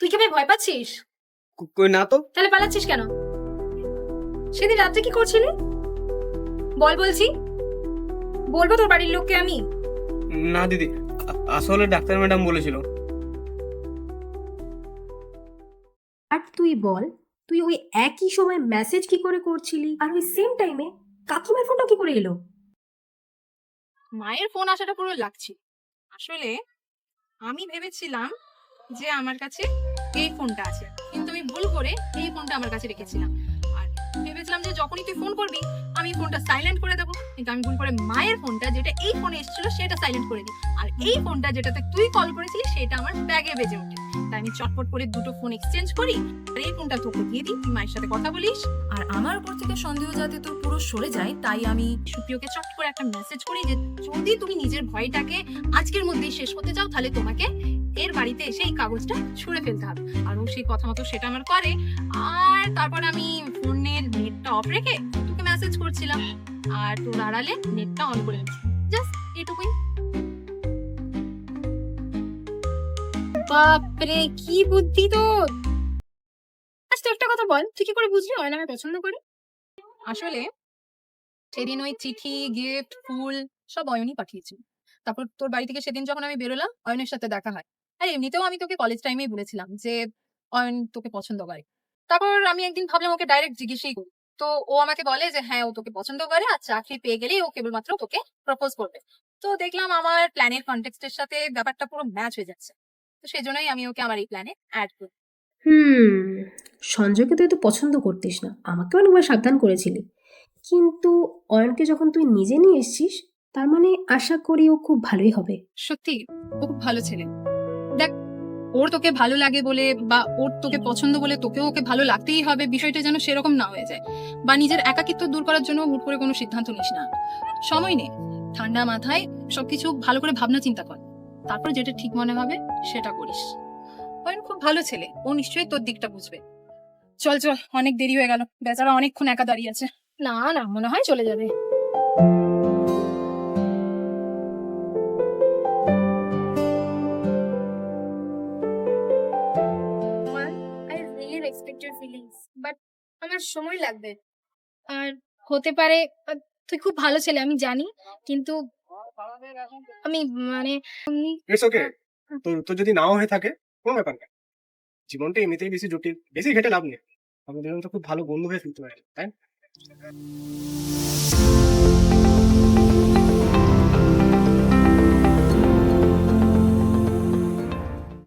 তুই কি ভাই ভয় পাচ্ছিস? কই না তো। তাহলে পালাচ্ছিস কেন? সেদিন রাত্রে কি করছিলি? বল বলছি। বলবো তোর বাড়ির লোককে আমি? না দিদি, আসলে ডাক্তার ম্যাডাম বলেছিল। আর তুই বল, তুই ওই একই সময় মেসেজ কি করে করছিলি, আর ওই সেম টাইমে কাকিমার ফোনটা কি করে এলো? মায়ের ফোন আসাটা পুরো লাগছে। আসলে আমি ভেবেছিলাম যে আমার কাছে এই ফোনটা আছে, কিন্তু আমি ভুল করে এই ফোনটা আমার কাছে রেখেছিলাম। আর ভেবেছিলাম যে যখনই তুই ফোন করবি আমি ফোনটা সাইলেন্ট করে দেবো, কিন্তু আমি ভুল করে মায়ের ফোনটা, যেটা এই ফোনে এসেছিল, সেটা সাইলেন্ট করে দিই। আর এই ফোনটা যেটাতে তুই কল করেছিলি সেটা আমার ব্যাগে বেজে ওঠে। তাই আমি চটপট করে দুটো ফোন এক্সচেঞ্জ করি, আর এই ফোনটা তোকে দিয়ে দিই, তুই মায়ের সাথে কথা বলিস। আর আমার উপর থেকে সন্দেহ যাতে তোর পুরো সরে যায়, তাই আমি সুপ্রিয়কে চট করে একটা মেসেজ করি যে যদি তুমি নিজের ভয়টাকে আজকের মধ্যেই শেষ করতে চাও, তাহলে তোমাকে এর বাড়িতে এসে এই কাগজটা ছুঁড়ে ফেলতে হবে। আর ও সেই কথা মতো সেটা আমার করে। আর তারপর আমি ফোনের নেটটা অফ রেখে তোকে মেসেজ করছিলাম, আর তোর আড়ালে নেটটা অন করে নিচ্ছি। জাস্ট এটুকুই। বাপরে, কি বুদ্ধি তোর! আচ্ছা একটা কথা বল, তুই কি করে বুঝলি অয়ন আমায় পছন্দ করে? আসলে সেদিন ওই চিঠি, গিফট, ফুল সব অয়নই পাঠিয়েছিল। তারপর তোর বাড়ি থেকে সেদিন যখন আমি বেরোলাম, অয়নের সাথে দেখা হয়। আর এমনিতেও আমি তোকে কলেজ টাইমেই বলেছিলাম যে অয়ন তোকে পছন্দ করে। তারপর আমি একদিন ভাবলাম ওকে ডাইরেক্ট জিজ্ঞেসই করি। তো ও আমাকে বলে যে হ্যাঁ, ও তোকে পছন্দ করে, আর চাকরি পেয়ে গেলেই ও কেবলমাত্র তোকে প্রপোজ করবে। তো দেখলাম আমার প্ল্যানের কনটেক্সটের সাথে ব্যাপারটা পুরো ম্যাচ হয়ে যাচ্ছে। তো সেই জন্যই আমি ওকে আমার এই প্ল্যানে অ্যাড করি। সঞ্জয়কে তুই তো পছন্দ করতিস না, আমাকে অনেকবার সাবধান করেছিলি, কিন্তু অয়নকে যখন তুই নিজে নিয়ে এসেছিস, তার মানে আশা করি ও খুব ভালোই হবে। সত্যি ও খুব ভালো ছেলে। দেখ, ওর তোকে ভালো লাগে বলে বা ওর তোকে পছন্দ বলে তোকেও ওকে ভালো লাগতেই হবে, বিষয়টা যেন সেরকম না হয়ে যায়। বা নিজের একাকিত্ব দূর করার জন্য হুট করে কোনো সিদ্ধান্ত নিস না। সময় নে, ঠান্ডা মাথায় সবকিছু ভালো করে ভাবনা চিন্তা কর, তারপর যেটা ঠিক মনে হবে সেটা করিস। অয়ন খুব ভালো ছেলে, ও নিশ্চয়ই তোর দিকটা বুঝবে। চল চল, অনেক দেরি হয়ে গেল, বেচারা অনেকক্ষণ একা দাঁড়িয়ে আছে। না না, মনে হয় চলে যাবে। I really respect your feelings, but আমার সময় লাগবে। আর হতে পারে তুই খুব ভালো ছেলে আমি জানি, কিন্তু আমি মানে ইটস ওকে। তোর তো যদি নাও হয়ে থাকে, কোনো ব্যাপার না। জীবনটা এমনিতেই বেশি জটিল, বেশি ঘেটে লাভ নেই। আমাদের তো খুব ভালো বন্ধু হয়ে ফিরতে পারে, তাই না?